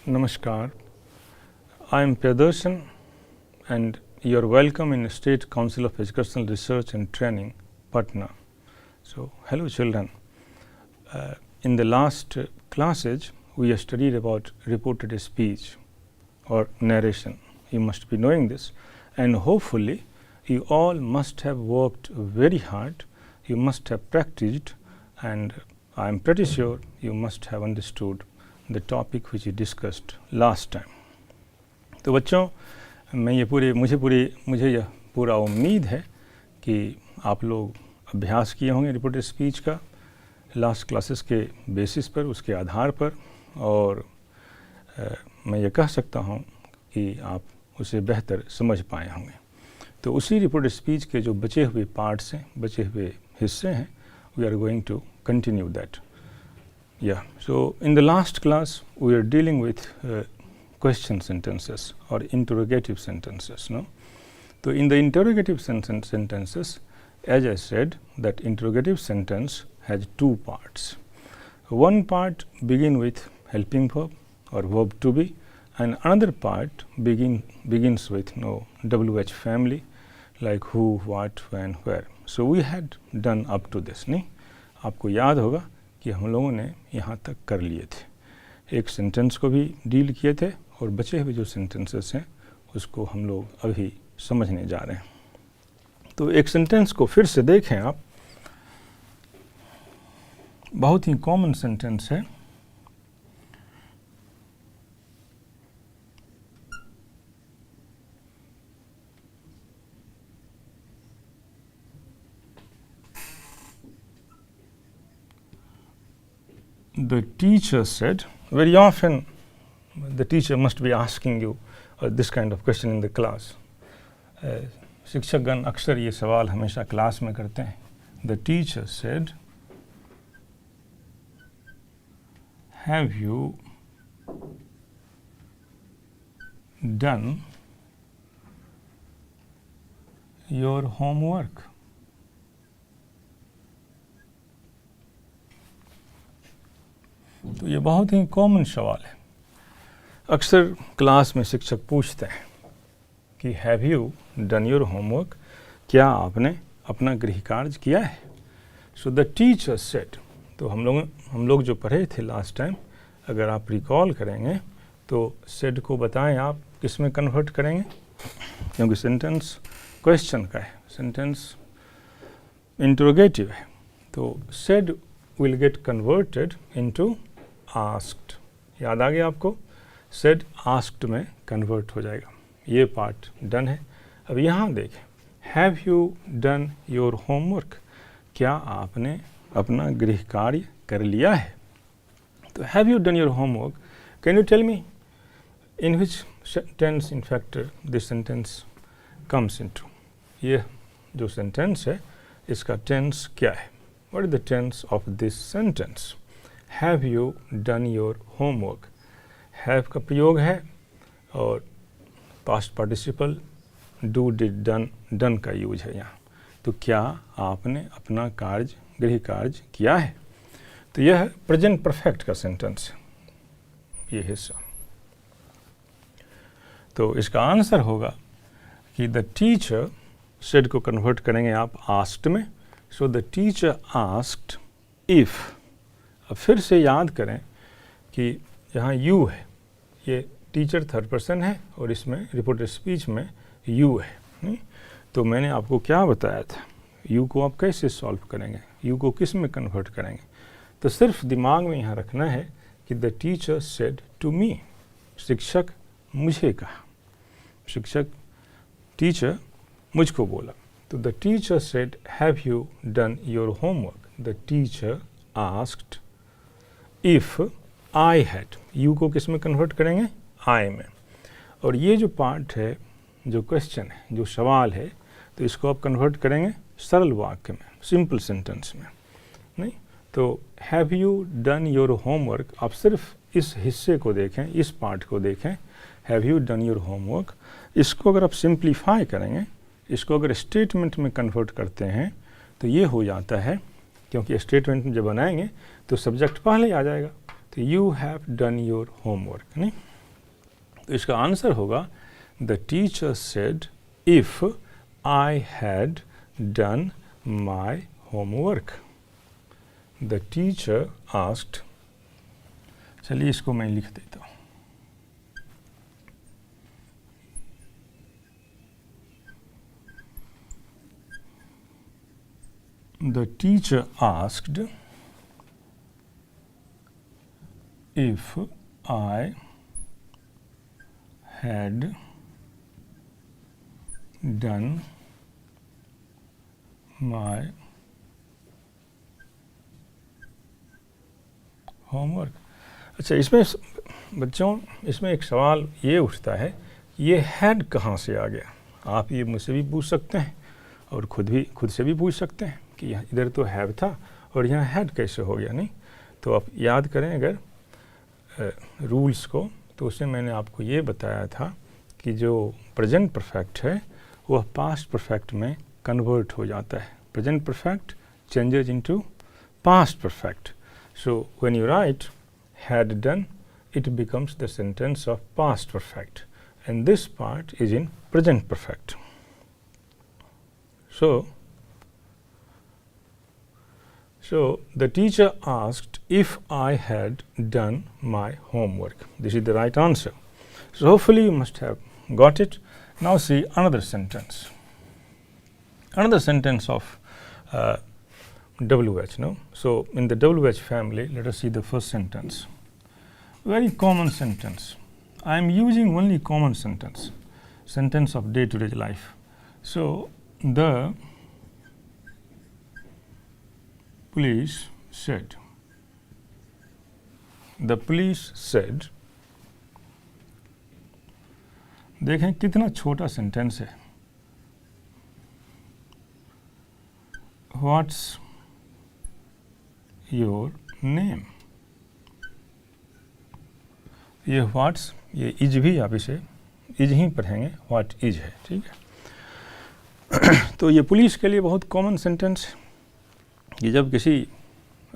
Namaskar. I am Priyadarshan and you are welcome in State Council of Educational Research and Training, Patna. So, hello children. In the last classes, we have studied about reported speech or narration. You must be knowing this, and hopefully you all must have worked very hard. You must have practiced, and I am pretty sure you must have understood the topic which we discussed last time. तो बच्चों, मुझे यह पूरा उम्मीद है कि आप लोग अभ्यास किए होंगे रिपोर्टेड स्पीच का लास्ट क्लासेस के बेसिस पर, उसके आधार पर, और मैं ये कह सकता हूँ कि आप उसे बेहतर समझ पाए होंगे। तो उसी रिपोर्टेड स्पीच के जो बचे हुए पार्ट्स हैं, बचे हुए हिस्से हैं, we are going to continue that. Yeah, so in the last class we are dealing with question sentences or interrogative sentences, no? So in the interrogative sentences, as I said, that interrogative sentence has two parts. One part begin with helping verb or verb to be, and another part begins with WH family like who, what, when, where. So we had done up to this, नहीं? आपको याद होगा कि हम लोगों ने यहाँ तक कर लिए थे, एक सेंटेंस को भी डील किए थे और बचे हुए जो सेंटेंसेस हैं उसको हम लोग अभी समझने जा रहे हैं. तो एक सेंटेंस को फिर से देखें आप, बहुत ही कॉमन सेंटेंस है. The teacher said, very often the teacher must be asking you this kind of question in the class. शिक्षकगण अक्सर ये सवाल हमेशा क्लास में करते हैं. The teacher said, have you done your homework? तो ये बहुत ही कॉमन सवाल है. अक्सर क्लास में शिक्षक पूछते हैं कि have you done your homework, क्या आपने अपना गृह कार्य किया है. सो द टीचर सेड, तो हम लोग जो पढ़े थे लास्ट टाइम, अगर आप रिकॉल करेंगे तो सेड को बताएं आप किस में कन्वर्ट करेंगे, क्योंकि सेंटेंस क्वेश्चन का है, सेंटेंस इंटरोगेटिव है. तो said will get converted into asked. याद आ गया आपको, सेड आस्क्ड में कन्वर्ट हो जाएगा. ये पार्ट डन है. अब यहाँ देखें, have you done your homework, क्या आपने अपना गृह कार्य कर लिया है. तो have you done your homework, can you tell me in which tense in fact this sentence comes into. ये जो सेंटेंस है इसका टेंस क्या है, what is the tense of this sentence. Have you done your homework, have का प्रयोग है और past participle do did done, done का यूज है यहाँ. तो क्या आपने अपना कार्य, गृह कार्य किया है. तो यह प्रेजेंट परफेक्ट का सेंटेंस है, ये हिस्सा. तो इसका आंसर होगा कि द टीचर सेड को कन्वर्ट करेंगे आप आस्क्ड में. So the teacher asked if. अब फिर से याद करें कि यहाँ यू है, ये टीचर थर्ड पर्सन है और इसमें रिपोर्टेड स्पीच में यू है, नहीं? तो मैंने आपको क्या बताया था, यू को आप कैसे सॉल्व करेंगे, यू को किस में कन्वर्ट करेंगे. तो सिर्फ दिमाग में यहाँ रखना है कि the teacher said to me, शिक्षक मुझे कहा, शिक्षक टीचर मुझको बोला. तो the teacher said have you done your homework. The teacher asked if I had. You को किस में कन्वर्ट करेंगे, आई में. और ये जो पार्ट है, जो क्वेश्चन है, जो सवाल है, तो इसको आप कन्वर्ट करेंगे सरल वाक्य में, सिंपल सेंटेंस में, नहीं. तो have you done your homework, आप सिर्फ इस हिस्से को देखें, इस पार्ट को देखें, have you done your homework. इसको अगर आप सिंप्लीफाई करेंगे, इसको अगर स्टेटमेंट में कन्वर्ट करते हैं तो ये हो जाता है, क्योंकि स्टेटमेंट जब बनाएंगे तो सब्जेक्ट पहले आ जाएगा. तो you have done your homework, नहीं. तो इसका आंसर होगा the teacher said if I had done my homework. The teacher asked, चलिए इसको मैं लिख देता हूँ। The teacher asked if I had done my homework। अच्छा, इसमें बच्चों इसमें एक सवाल ये उठता है, ये हैड कहाँ से आ गया? आप ये मुझसे भी पूछ सकते हैं और खुद से भी पूछ सकते हैं कि इधर तो हैव था और यहाँ हैड कैसे हो गया। नहीं तो आप याद करें अगर रूल्स को, तो उसमें मैंने आपको ये बताया था कि जो प्रेजेंट परफेक्ट है वह पास्ट परफेक्ट में कन्वर्ट हो जाता है। Present perfect changes into past perfect. So when you right had done, it becomes the sentence of past perfect, and this part is in present perfect. So the teacher asked if I had done my homework. This is the right answer. So hopefully you must have got it. Now see another sentence. Another sentence of WH. No? So in the WH family, let us see the first sentence. Very common sentence. I am using only common sentence of day-to-day life. So the police said. The police said. देखें कितना छोटा sentence है। What's your name? ये what's, ये is भी आप इसे is he पढ़ेंगे, व्हाट इज है, ठीक है। तो ये पुलिस के लिए बहुत कॉमन सेंटेंस है कि जब किसी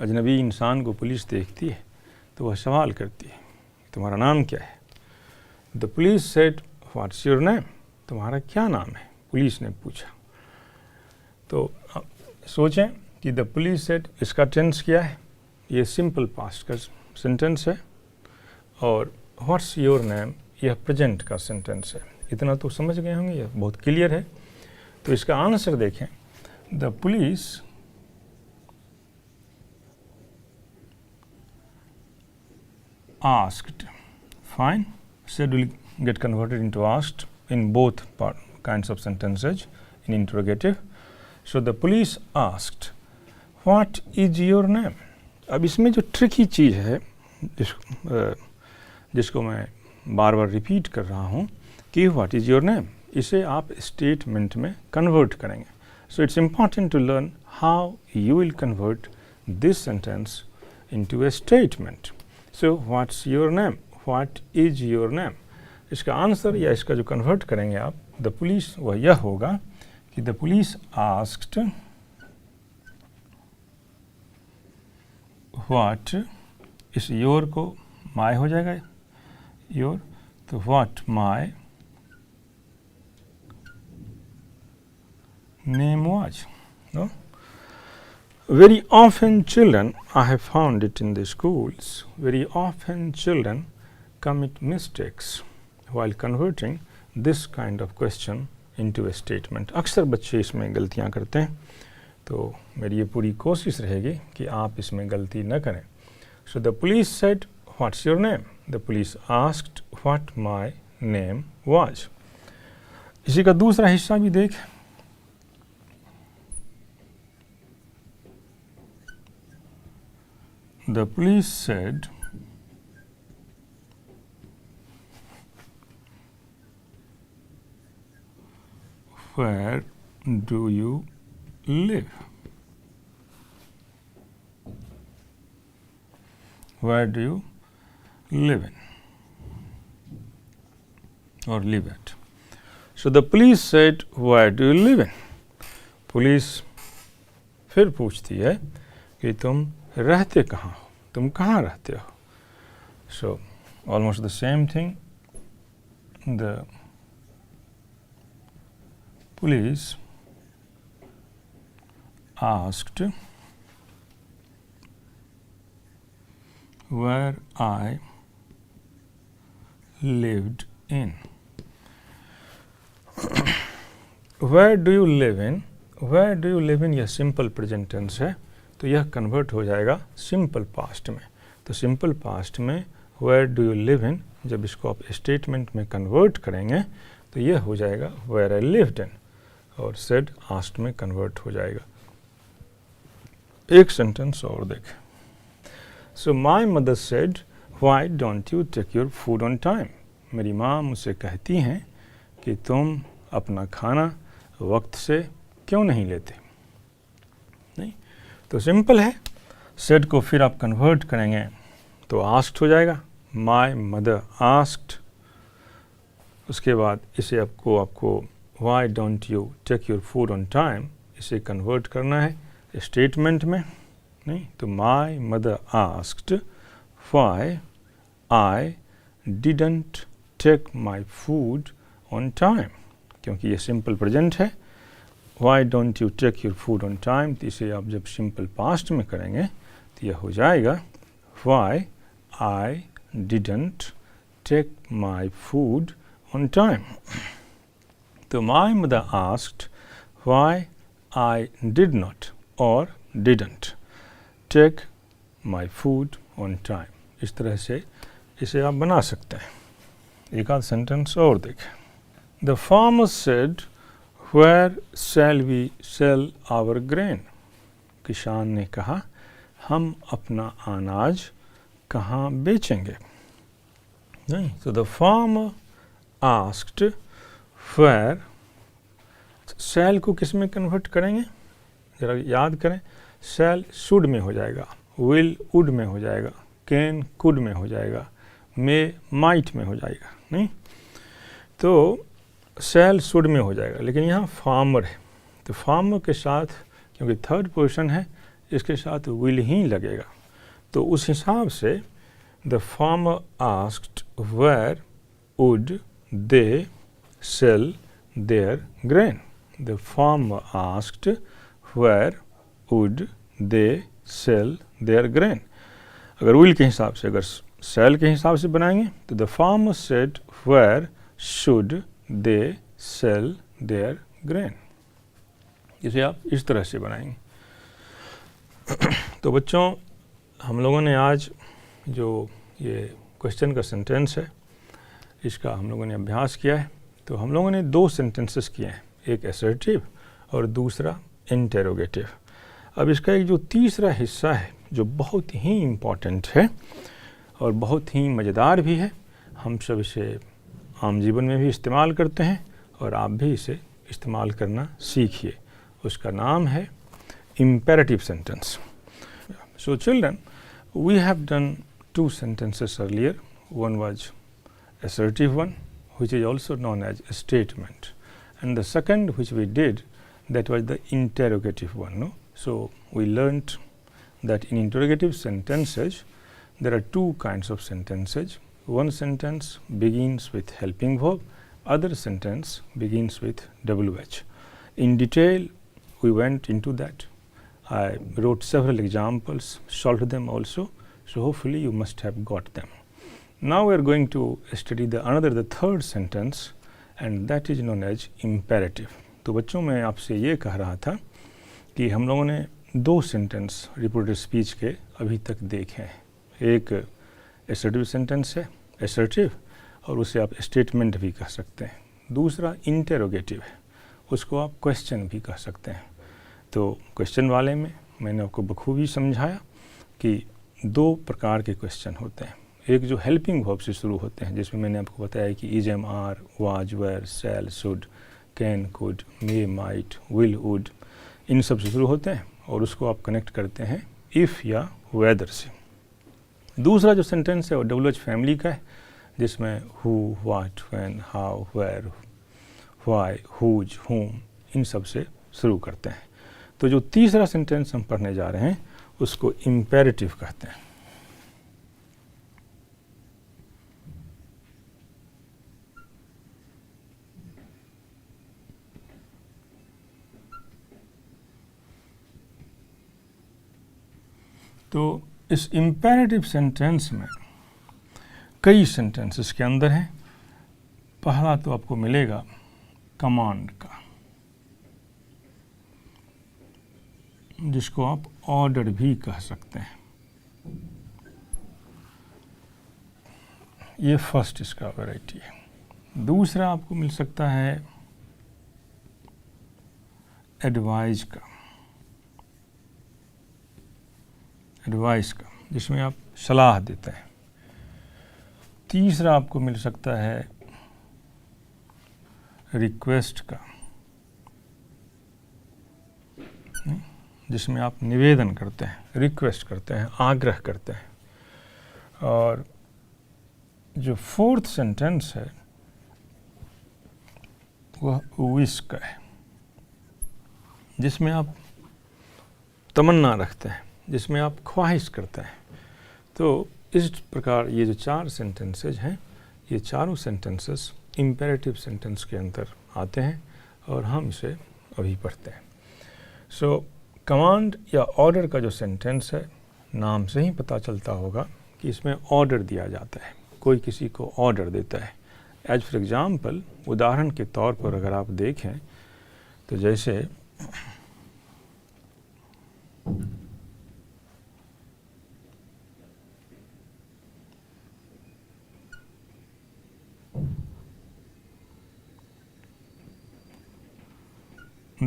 अजनबी इंसान को पुलिस देखती है तो वह सवाल करती है, तुम्हारा नाम क्या है? The police said what's your name? तुम्हारा क्या नाम है? पुलिस ने पूछा। तो सोचें कि द पुलिस सेड, इसका टेंस क्या है? ये सिंपल पास्ट का सेंटेंस है, और व्हाट्स योर नेम यह प्रेजेंट का सेंटेंस है। इतना तो समझ गए होंगे, यह बहुत क्लियर है। तो इसका आंसर देखें, the police asked. Fine. Said will get converted into asked in both kinds of sentences in interrogative. So the police asked, what is your name? अब इसमें जो ट्रिकी चीज़ है जिसको मैं बार बार रिपीट कर रहा हूँ कि what is your name, इसे आप स्टेटमेंट में कन्वर्ट करेंगे. So it's important to learn how you will convert this sentence into a statement. So what's your name? What is your name? इसका आंसर या इसका जो कन्वर्ट करेंगे आप द पुलिस, वह यह होगा कि द पुलिस आस्क्ड व्हाट, इस योर को माय हो जाएगा योर, तो what my name was. No, very often children, I have found it in the schools, very often children commit mistakes while converting this kind of question into a statement. अक्सर बच्चे इसमें गलतियाँ करते हैं, तो मेरी ये पूरी कोशिश रहेगी कि आप इसमें गलती न करें. So the police said, what's your name? The police asked what my name was. इसी का दूसरा हिस्सा भी देखें. The police said, where do you live? Where do you live in or live at? So the police said, where do you live in? Police फिर पूछती है कि तुम रहते कहाँ हो, तुम कहाँ रहते हो. So almost the same thing. the police asked where I lived in. Where do you live in? Where do you live in यह सिंपल प्रेजेंट टेंस है, तो यह कन्वर्ट हो जाएगा सिंपल पास्ट में। तो सिंपल पास्ट में where do you live in, जब इसको आप स्टेटमेंट में कन्वर्ट करेंगे तो यह हो जाएगा where I lived in, और said asked में कन्वर्ट हो जाएगा। एक सेंटेंस और देखें। So my mother said, why don't you take your food on time? मेरी माँ मुझसे कहती हैं कि तुम अपना खाना वक्त से क्यों नहीं लेते। नहीं, तो सिंपल है। said को फिर आप कन्वर्ट करेंगे तो asked हो जाएगा। my mother asked, उसके बाद इसे आपको why don't you take your food on time, इसे कन्वर्ट करना है स्टेटमेंट में। नहीं, तो my mother asked why I didn't take my food on time, क्योंकि ये सिंपल प्रेजेंट है। why don't you take your food on time, तो इसे आप जब सिंपल पास्ट में करेंगे तो यह हो जाएगा why I didn't take my food on time. तो my mother asked why I did not or didn't take my food on time. इस तरह से इसे आप बना सकते हैं। एक आध सेंटेंस और देखें। The farmer said, where shall we sell our grain? किसान ने कहा, हम अपना अनाज कहाँ बेचेंगे। नहीं, तो the farmer asked where, sell को किस में कन्वर्ट करेंगे, जरा याद करें। sell should में हो जाएगा, will would में हो जाएगा, can could में हो जाएगा, may might में हो जाएगा। नहीं, तो sell should में हो जाएगा, लेकिन यहाँ farmer है तो farmer के साथ क्योंकि थर्ड पर्सन है इसके साथ will ही लगेगा। तो उस हिसाब से the farmer asked where would they sell their grain. The farmer asked where would they sell their grain. अगर will के हिसाब से, अगर sell के हिसाब से बनाएंगे तो the farmer said where should they sell their grain. इसे आप इस तरह से बनाएंगे। तो बच्चों, हम लोगों ने आज जो ये क्वेश्चन का सेंटेंस है इसका हम लोगों ने अभ्यास किया है। तो हम लोगों ने दो सेंटेंसेस किए हैं, एक असर्टिव और दूसरा इंटेरोगेटिव। अब इसका एक जो तीसरा हिस्सा है जो बहुत ही इम्पॉर्टेंट है और बहुत ही मज़ेदार भी है, हम सब इसे आम जीवन में भी इस्तेमाल करते हैं और आप भी इसे इस्तेमाल करना सीखिए। उसका नाम है imperative sentence. So children, we have done two sentences earlier. One was assertive one, which is also known as a statement, and the second which we did, that was the interrogative one. No? So we learnt that in interrogative sentences there are two kinds of sentences. One sentence begins with helping verb, other sentence begins with WH. In detail we went into that. I wrote several examples, solved them also. So hopefully you must have got them. Now we are going to study the third sentence, and that is known as imperative. तो बच्चों, मैं आपसे ये कह रहा था कि हम लोगों ने दो सेंटेंस रिपोर्टेड स्पीच के अभी तक देखे हैं। एक असर्टिव सेंटेंस है, असर्टिव, और उसे आप स्टेटमेंट भी कह सकते हैं। दूसरा इंटेरोगेटिव है, उसको आप क्वेश्चन भी कह सकते हैं। तो क्वेश्चन वाले में मैंने आपको बखूबी समझाया कि दो प्रकार के क्वेश्चन होते हैं। एक जो हेल्पिंग वर्ब से शुरू होते हैं, जिसमें मैंने आपको बताया कि is, am, are, was, were, shall, should, can, could, may, might, will, would, इन सब से शुरू होते हैं और उसको आप कनेक्ट करते हैं इफ़ या वेदर से। दूसरा जो सेंटेंस है वो WH फैमिली का है, जिसमें who, what, when, how, where, why, whose, whom, इन सब से शुरू करते हैं। तो जो तीसरा सेंटेंस हम पढ़ने जा रहे हैं उसको इम्पेरेटिव कहते हैं। तो इस इम्पेरेटिव सेंटेंस में कई सेंटेंसेस के अंदर हैं। पहला तो आपको मिलेगा कमांड का, जिसको आप ऑर्डर भी कह सकते हैं। ये फर्स्ट इसका वैरायटी है। दूसरा आपको मिल सकता है एडवाइस का, जिसमें आप सलाह देते हैं। तीसरा आपको मिल सकता है रिक्वेस्ट का, जिसमें आप निवेदन करते हैं, रिक्वेस्ट करते हैं, आग्रह करते हैं। और जो फोर्थ सेंटेंस है वह विश का है, जिसमें आप तमन्ना रखते हैं, जिसमें आप ख्वाहिश करते हैं। तो इस प्रकार ये जो 4 सेंटेंसेज हैं, ये चारों सेंटेंसेस इम्पेरेटिव सेंटेंस के अंदर आते हैं और हम इसे अभी पढ़ते हैं। सो कमांड या ऑर्डर का जो सेंटेंस है, नाम से ही पता चलता होगा कि इसमें ऑर्डर दिया जाता है, कोई किसी को ऑर्डर देता है। एज फॉर एग्जाम्पल, उदाहरण के तौर पर अगर आप देखें तो जैसे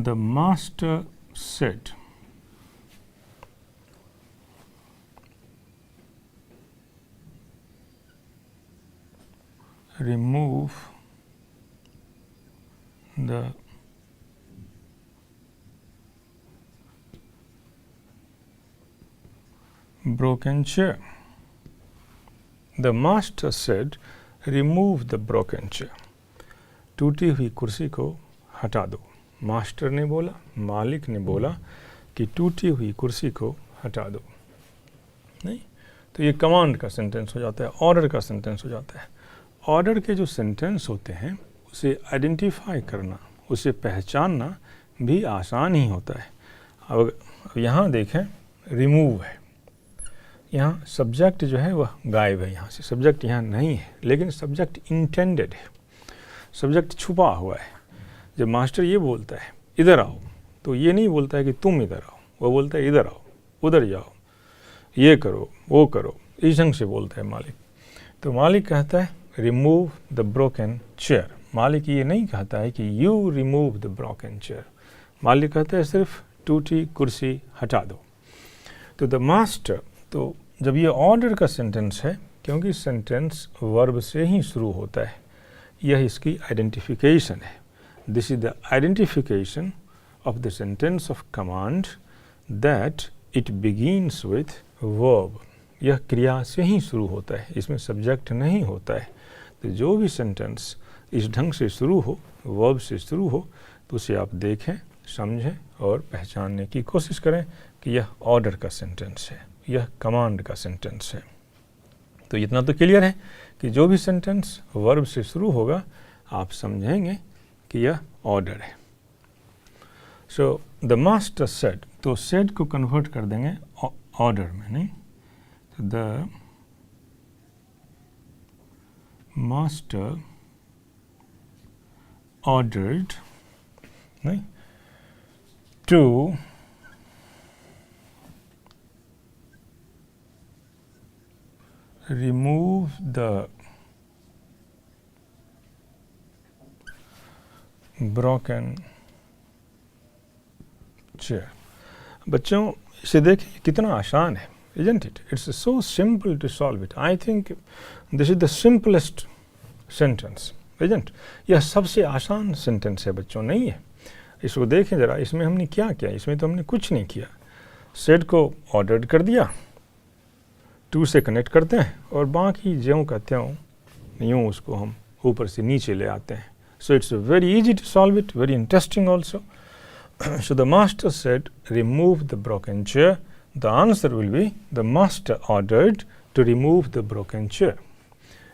the master said, remove the broken chair. The master said, remove the broken chair. टूटी हुई कुर्सी को हटा दो। मास्टर ने बोला, मालिक ने बोला कि टूटी हुई कुर्सी को हटा दो। नहीं, तो ये कमांड का सेंटेंस हो जाता है, ऑर्डर का सेंटेंस हो जाता है। ऑर्डर के जो सेंटेंस होते हैं उसे आइडेंटिफाई करना, उसे पहचानना भी आसान ही होता है। अब यहाँ देखें, रिमूव है, यहाँ सब्जेक्ट जो है वह गायब है, यहाँ से सब्जेक्ट यहाँ नहीं है, लेकिन सब्जेक्ट इंटेंडेड है, सब्जेक्ट छुपा हुआ है। जब मास्टर ये बोलता है इधर आओ, तो ये नहीं बोलता है कि तुम इधर आओ, वो बोलता है इधर आओ, उधर जाओ, ये करो, वो करो, इस ढंग से बोलता है मालिक। तो मालिक कहता है रिमूव द ब्रोकन चेयर। मालिक ये नहीं कहता है कि you remove the broken chair, मालिक कहता है सिर्फ टूटी कुर्सी हटा दो। तो द मास्टर, तो जब ये ऑर्डर का सेंटेंस है, क्योंकि सेंटेंस वर्ब से ही शुरू होता है, यह इसकी आइडेंटिफिकेशन है। This is the identification of the sentence of command that it begins with verb. यह क्रिया से ही शुरू होता है, इसमें सब्जेक्ट नहीं होता है। तो जो भी सेंटेंस इस ढंग से शुरू हो, वर्ब से शुरू हो, तो उसे आप देखें, समझें और पहचानने की कोशिश करें कि यह ऑर्डर का सेंटेंस है, यह कमांड का सेंटेंस है। तो इतना तो क्लियर है कि जो भी सेंटेंस वर्ब से शुरू होगा, आप समझेंगे कि यह ऑर्डर है। सो द मास्टर सेड, तो सेड को कन्वर्ट कर देंगे ऑर्डर में, नहीं, द मास्टर ऑर्डर्ड, नहीं, to remove the broken chair। बच्चों इसे देखिए कितना आसान है, isn't it? It's so simple to solve it. I think this is the simplest sentence, isn't? यह सबसे आसान सेंटेंस है बच्चों, नहीं है? इसको देखें ज़रा, इसमें हमने क्या किया? इसमें तो हमने कुछ नहीं किया। सेड को ऑर्डर्ड कर दिया, टू से कनेक्ट करते हैं और बाकी ज्यों का त्यों यूँ उसको हम ऊपर से नीचे ले आते हैं। So it's very easy to solve it, very interesting also. So the master said remove the broken chair. The answer will be the master ordered to remove the broken chair.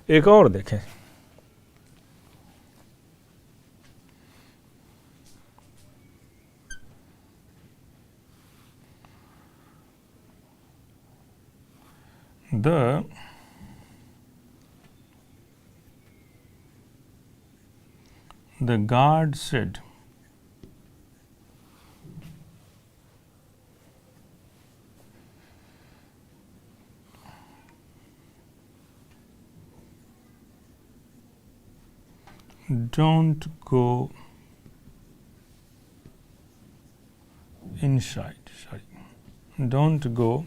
एक और देखें, The guard said don't go inside, don't go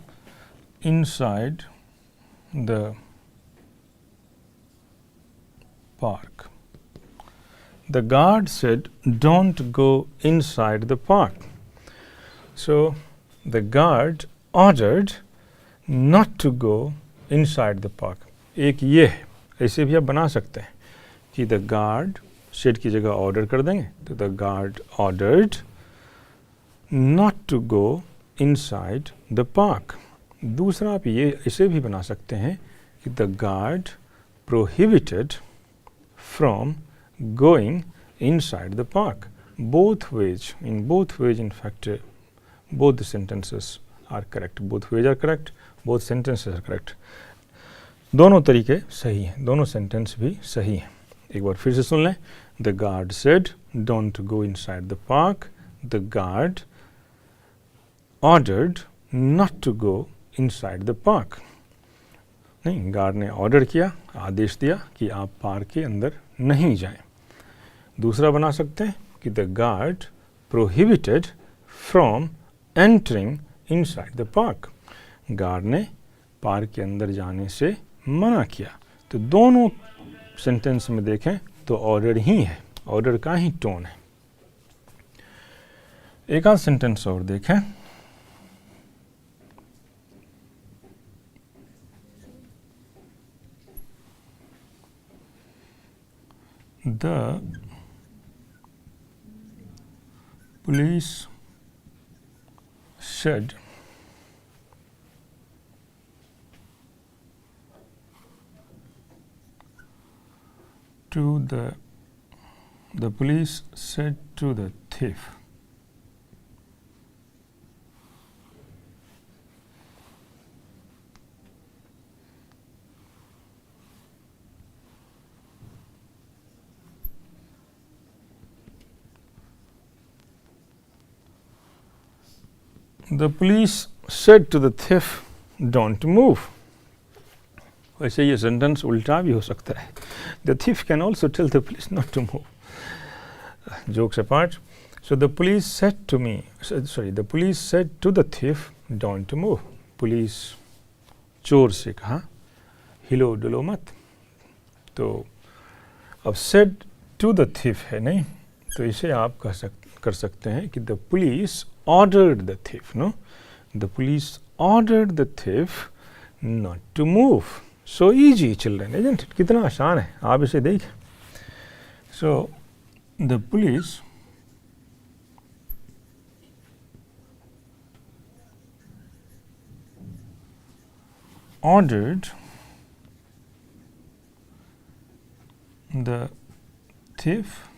inside the park. The guard said, don't go inside the park. So, the guard ordered not to go inside the park. एक ये है, ऐसे भी आप बना सकते हैं कि the guard said की जगह order कर देंगे, तो the guard ordered not to go inside the park. दूसरा आप ये ऐसे भी बना सकते हैं कि the guard prohibited from going inside the park. Both ways, in fact, both the sentences are correct. Both ways are correct. Both sentences are correct. दोनों तरीके सही हैं, दोनों सेंटेंस भी सही हैं. एक बार फिर से सुन लें. The guard said, don't go inside the park. The guard ordered not to go inside the park. नहीं, गार्ड ने ऑर्डर किया, आदेश दिया कि आप पार्क के अंदर नहीं जाएं. दूसरा बना सकते हैं कि the guard prohibited from entering inside the park. Guard ने पार्क के अंदर जाने से मना किया. तो दोनों सेंटेंस में देखें तो ऑर्डर ही है, ऑर्डर का ही टोन है. एक आध सेंटेंस और देखें. The police said to the police said to the thief, the police said to the thief, don't move. वैसे ये सेंटेंस उल्टा भी हो सकता है. The thief can also tell the police not to move. Jokes apart. So the police said to me, the police said to the thief, don't move. Police चोर से कहा, हिलो डुलो मत. तो अब said to the thief है नहीं, तो इसे आप कर सकते हैं कि the police ordered the thief, no? The police ordered the thief not to move. So easy, children, isn't it? कितना आसान है, आप इसे देखें. So the police ordered the thief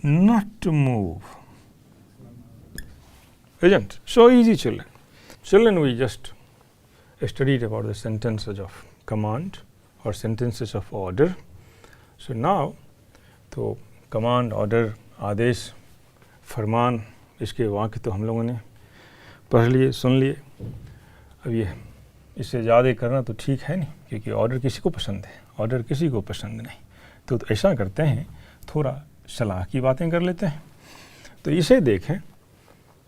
not to move. Isn't? So easy, children. Children, we just studied about the sentences of command or sentences of order. So now, तो command, order, आदेश, फरमान, इसके वाक्य तो हम लोगों ने पढ़ लिए, सुन लिए. अब ये इससे ज़्यादा करना तो ठीक है नहीं, क्योंकि ऑर्डर किसी को पसंद है, ऑर्डर किसी को पसंद नहीं. तो ऐसा करते हैं, थोड़ा सलाह की बातें कर लेते हैं. तो इसे देखें,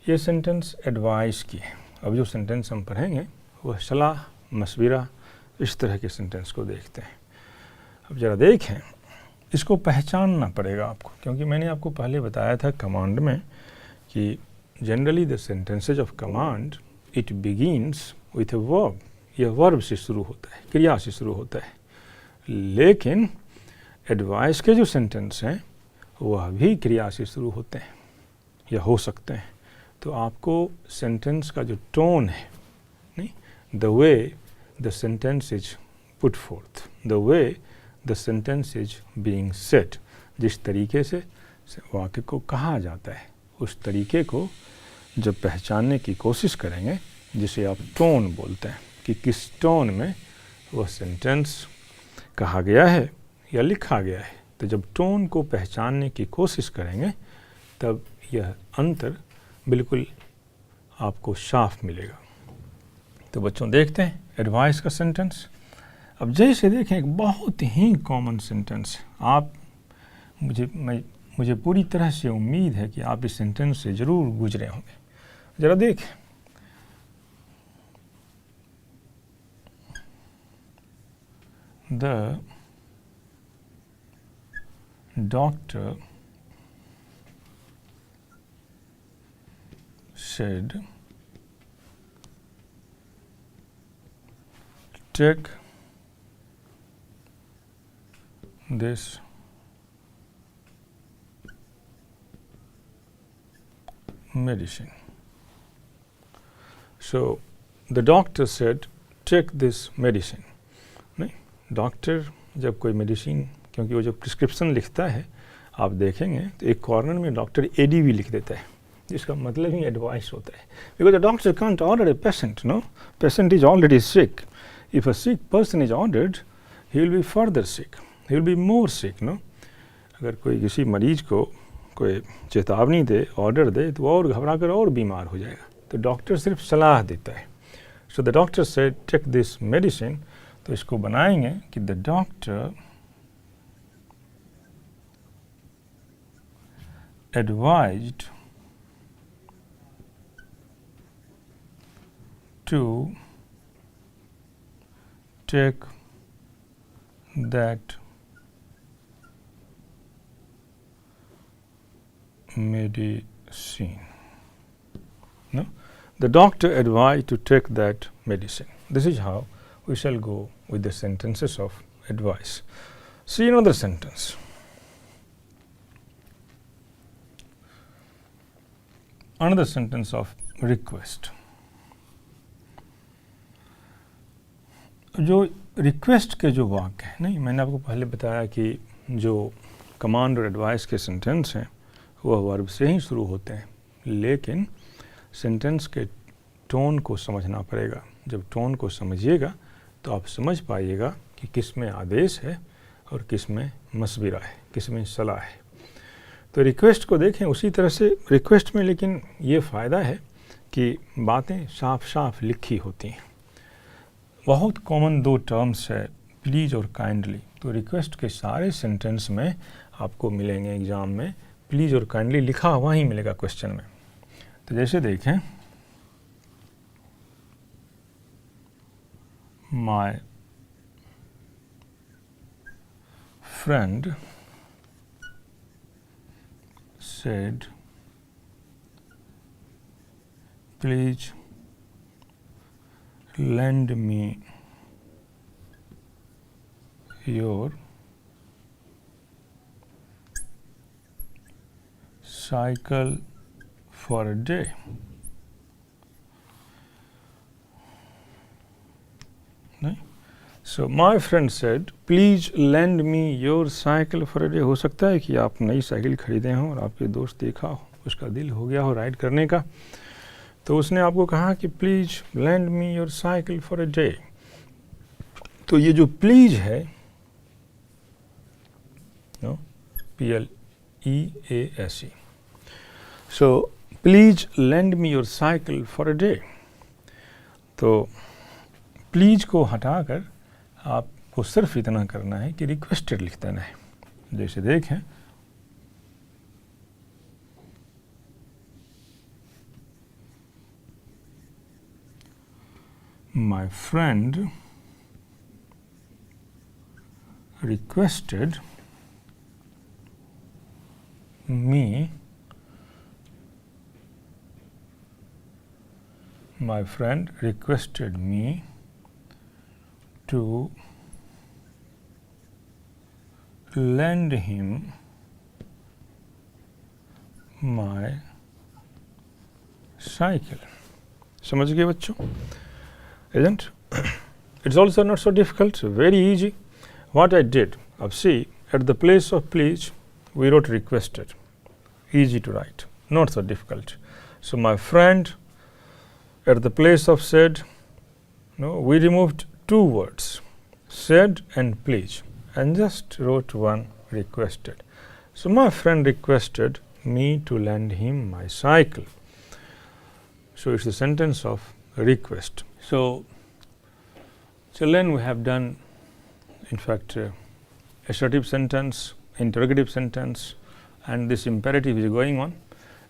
ये सेंटेंस एडवाइस की है. अब जो सेंटेंस हम पढ़ेंगे वह सलाह, मशविरा, इस तरह के सेंटेंस को देखते हैं. अब ज़रा देखें, इसको पहचानना पड़ेगा आपको, क्योंकि मैंने आपको पहले बताया था कमांड में कि generally the sentences of command it begins with a verb. यह वर्ब से शुरू होता है, क्रिया से शुरू होता है. लेकिन एडवाइस के जो सेंटेंस हैं वह भी क्रिया से शुरू होते हैं या हो सकते हैं. तो आपको सेंटेंस का जो टोन है, नहीं, the way the sentence is put fourth, the way the sentence is being said, जिस तरीके से वाक्य को कहा जाता है, उस तरीके को जब पहचानने की कोशिश करेंगे जिसे आप टोन बोलते हैं कि किस टोन में वह सेंटेंस कहा गया है या लिखा गया है। तो जब टोन को पहचानने की कोशिश करेंगे तब यह अंतर बिल्कुल आपको साफ मिलेगा। तो बच्चों देखते हैं एडवाइस का सेंटेंस। अब जैसे देखें एक बहुत ही कॉमन सेंटेंस, आप मुझे पूरी तरह से उम्मीद है कि आप इस सेंटेंस से ज़रूर गुजरे होंगे। ज़रा देखें, the doctor said take this medicine. So the doctor said take this medicine. नहीं, डॉक्टर जब कोई मेडिसिन, क्योंकि वो जो प्रिस्क्रिप्शन लिखता है आप देखेंगे तो एक कॉर्नर में डॉक्टर ADV लिख देता है, जिसका मतलब ही एडवाइस होता है। Because the doctor can't order a patient, no, patient is already sick. If a sick person is ordered he will be further sick, he will be more sick, no. अगर कोई किसी मरीज को कोई चेतावनी दे, ऑर्डर दे, तो वो और घबरा कर और बीमार हो जाएगा। तो डॉक्टर सिर्फ सलाह देता है। So the doctor said take this medicine, तो इसको बनाएंगे कि the doctor advised to take that medicine. No? The doctor advised to take that medicine. This is how we shall go with the sentences of advice. See another sentence. Another sentence of request. जो request के जो वाक्य हैं, नहीं, मैंने आपको पहले बताया कि जो कमांड और एडवाइस के सेंटेंस हैं वह वर्ब से ही शुरू होते हैं, लेकिन सेंटेंस के टोन को समझना पड़ेगा। जब टोन को समझिएगा तो आप समझ पाइएगा कि किस में आदेश है और किस में मशविरा है, किस में सलाह है। तो रिक्वेस्ट को देखें उसी तरह से रिक्वेस्ट में, लेकिन ये फ़ायदा है कि बातें साफ साफ लिखी होती हैं। बहुत कॉमन दो टर्म्स है, प्लीज़ और काइंडली। तो रिक्वेस्ट के सारे सेंटेंस में आपको मिलेंगे एग्ज़ाम में प्लीज़ और काइंडली लिखा हुआ ही मिलेगा क्वेश्चन में। तो जैसे देखें, my friend said please lend me your cycle for a day. नहीं? So my friend said, please lend me your cycle for a day. हो सकता है कि आप नई साइकिल खरीदे हों और आपके दोस्त देखा हो, उसका दिल हो गया हो राइड करने का, तो उसने आपको कहा कि please lend me your cycle for a day. तो ये जो प्लीज है, PLEASE, so please lend me your cycle for a day. तो प्लीज को हटाकर आपको सिर्फ इतना करना है कि रिक्वेस्टेड लिख देना है। जैसे देखें, my friend requested me to lend him my cycle. समझ गए बच्चों? Isn't? It's also not so difficult, very easy. What I did, अब see, at the place of please, we wrote requested. Easy to write, not so difficult. So my friend at the place of said, we removed two words, said and please, and just wrote one requested. So my friend requested me to lend him my cycle. So it's a sentence of request. So children, we have done, in fact, assertive sentence, interrogative sentence, and this imperative is going on.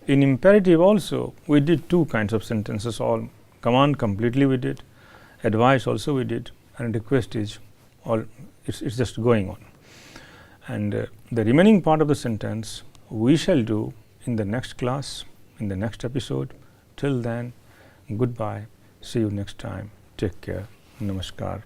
In imperative also, we did two kinds of sentences. All command completely we did, advice also we did, and request is all. It's just going on. And the remaining part of the sentence we shall do in the next class, in the next episode. Till then, goodbye. See you next time. Take care. Namaskar.